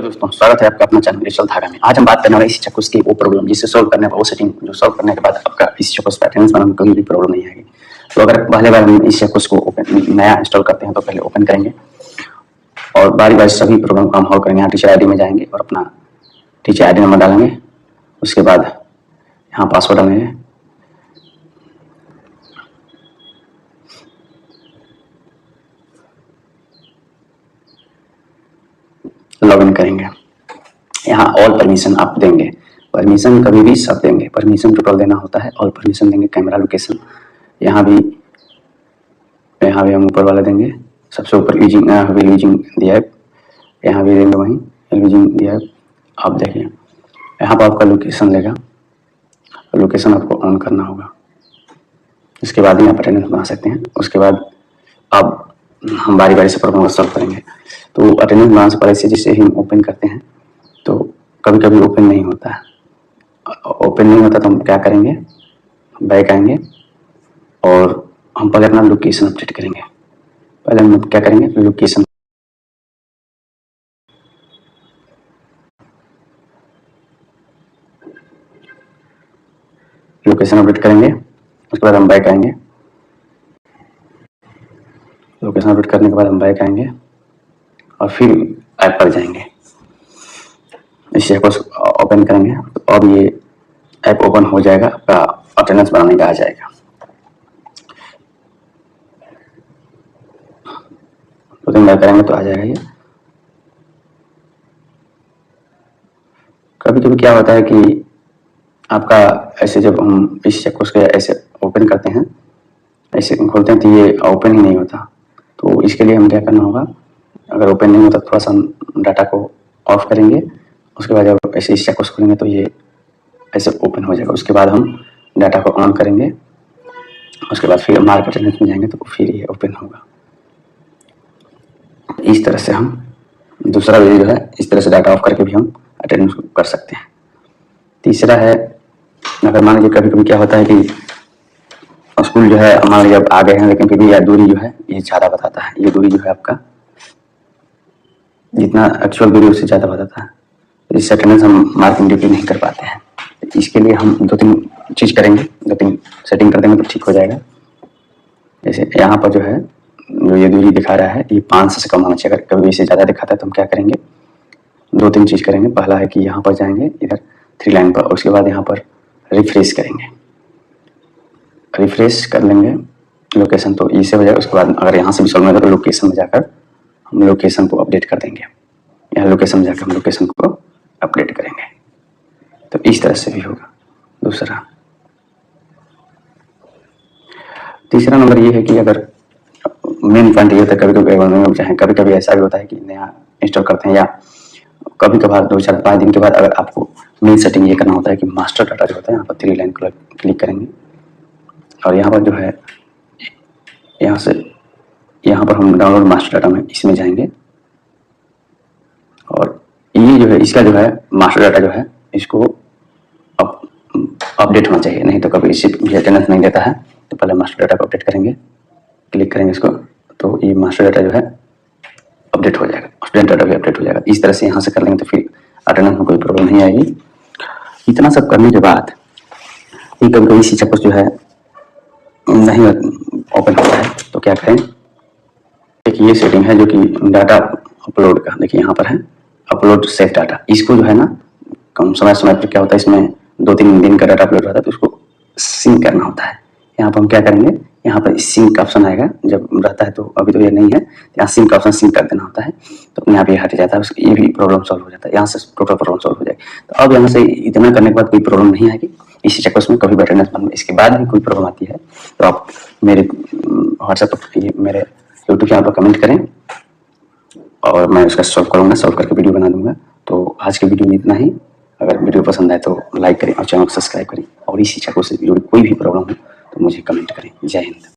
तो दोस्तों स्वागत है आपका अपना चैनल डिजिटल धागा में। आज हम बात करने वाले इस चक्कुस की वो प्रॉब्लम जिससे सॉल्व करने का वो सेटिंग जो सॉल्व करने के बाद आपका इस चक्कुस पर अटेंडेंस बनाने में कोई भी प्रॉब्लम नहीं आएगी। तो अगर पहले बार हम इस चक्कुस को नया इंस्टॉल करते हैं तो पहले ओपन करेंगे और बारी बारी सभी प्रॉब्लम को हम हल करेंगे। यहाँ टीचर आईडी में जाएंगे और अपना टीचर आईडी नंबर डालेंगे, उसके बाद यहाँ पासवर्ड डालेंगे, लॉगिन करेंगे। यहाँ ऑल परमिशन आप देंगे, परमिशन कभी भी सब देंगे, परमिशन टोटल देना होता है। ऑल परमिशन देंगे, कैमरा लोकेशन यहाँ भी हम ऊपर वाला देंगे, सबसे ऊपर यूजिंग दिया है, यहाँ भी देंगे वहीं यूजिंग दिया है। आप देखिए यहाँ पर आपका लोकेशन लेगा, लोकेशन आपको ऑन करना होगा, इसके बाद ही आप अटेंडेंस बना सकते हैं। उसके बाद आप हम बारी बारी से प्रॉब्लम सॉल्व करेंगे। तो अटेंडेंस बनाने से पहले से जिसे हम ओपन करते हैं तो कभी कभी ओपन नहीं होता है। ओपन नहीं होता तो हम क्या करेंगे, बैक आएंगे और हम पहले अपना लोकेशन अपडेट करेंगे। पहले हम क्या करेंगे, लोकेशन अपडेट करेंगे। उसके बाद हम बैक आएंगे, लोकेशन अपडेट करने के बाद हम बैक आएंगे और फिर ऐप पर जाएंगे, इस ऐप को ओपन करेंगे तो अब ये ऐप ओपन हो जाएगा, आपका अटेंडेंस बनाने का आ जाएगा। तो दिन बार करेंगे तो आ जाएगा ये। कभी कभी क्या होता है कि आपका ऐसे जब हम इस चेक को ऐसे ओपन करते हैं, ऐसे खोलते हैं तो ये ओपन ही नहीं होता। तो इसके लिए हम क्या करना होगा, अगर ओपन नहीं होता थोड़ा सा डाटा को ऑफ करेंगे, उसके बाद जब ऐसे इस चेक को खोलेंगे तो ये ऐसे ओपन हो जाएगा। उसके बाद हम डाटा को ऑन करेंगे, उसके बाद फिर मार्क अटेंडेंस में जाएंगे तो फिर ये ओपन होगा। इस तरह से हम दूसरा वे जो है, इस तरह से डाटा ऑफ करके भी हम अटेंडेंस कर सकते हैं। तीसरा है, अगर मान लीजिए कभी कभी क्या होता है कि स्कूल जो है मान लीजिए आ गए हैं लेकिन फिर भी यह दूरी जो है ये ज़्यादा बताता है, ये दूरी जो है आपका जितना एक्चुअल दूरी उससे ज़्यादा बताता है, इस अटेंडेंस हम मार्किंग ड्यूटी नहीं कर पाते हैं। इसके लिए हम दो तीन चीज़ करेंगे, दो तीन सेटिंग कर देंगे तो ठीक हो जाएगा। जैसे यहाँ पर जो है जो ये दूरी दिखा रहा है ये 500 से कम होना चाहिए। अगर कभी इससे ज़्यादा दिखाता है तो हम क्या करेंगे, दो तीन चीज़ करेंगे। पहला है कि यहाँ पर जाएंगे इधर 3 लाइन पर, उसके बाद यहाँ पर रिफ्रेश करेंगे, रिफ्रेश कर लेंगे लोकेशन तो इसे हो जाएगा। उसके बाद अगर यहाँ से भी सॉल्व होगा तो लोकेशन में जाकर हम लोकेशन को अपडेट कर देंगे, यहाँ लोकेशन में जाकर हम लोकेशन को अपडेट करेंगे। तो इस तरह से भी होगा। दूसरा तीसरा नंबर ये है कि अगर मेन पॉइंट ये होता है, कभी कभी ऐसा भी होता है कि नया इंस्टॉल करते हैं या कभी कभार 2-4-5 दिन के बाद अगर आपको मेन सेटिंग ये करना होता है कि मास्टर डाटा जो होता है यहाँ पर 3 लाइन क्लिक करेंगे और यहाँ पर जो है यहाँ पर हम डाउनलोड मास्टर डाटा में इसमें जाएंगे और ये जो है इसका जो है मास्टर डाटा जो है इसको अपडेट होना चाहिए, नहीं तो कभी इसी अटेंडेंस नहीं देता है। तो पहले मास्टर डाटा को अपडेट करेंगे, क्लिक करेंगे इसको तो ये मास्टर डाटा जो है अपडेट हो जाएगा, स्टूडेंट डाटा भी अपडेट हो जाएगा। इस तरह से यहाँ से कर लेंगे तो फिर अटेंडेंस में कोई प्रॉब्लम नहीं आएगी। इतना सब करने के बाद कभी कभी सी चक्कर जो है नहीं ओपन होता है तो क्या करें, देखिए ये सेटिंग है जो कि डाटा अपलोड का, देखिए यहाँ पर है अपलोड सेव डाटा। इसको जो है ना कम समय पर क्या होता है, इसमें 2-3 दिन का डाटा अपलोड होता है तो उसको सिंक करना होता है। यहाँ पर हम क्या करेंगे, यहाँ पर सिंक का ऑप्शन आएगा जब रहता है, तो अभी तो ये नहीं है, यहाँ सिंक का ऑप्शन सिंक कर देना होता है तो अपने आप ये हट जाता है, ये भी प्रॉब्लम सॉल्व हो जाता है। यहाँ से टोटल प्रॉब्लम सॉल्व हो जाएगी। तो अब यहाँ से इतना करने के बाद कोई प्रॉब्लम नहीं आएगी इसी चक्कर में। कभी अटेंडेंस बनने इसके बाद भी कोई प्रॉब्लम आती है तो आप मेरे व्हाट्सएप पर मेरे यूट्यूब चैनल पर कमेंट करें और मैं उसका सॉल्व करूँगा, सॉल्व करके वीडियो बना दूंगा। तो आज के वीडियो में इतना ही। अगर वीडियो पसंद आए तो लाइक करें और चैनल को सब्सक्राइब करें और इसी चक्कर से जुड़ी कोई भी प्रॉब्लम हो तो मुझे कमेंट करें। जय हिंद।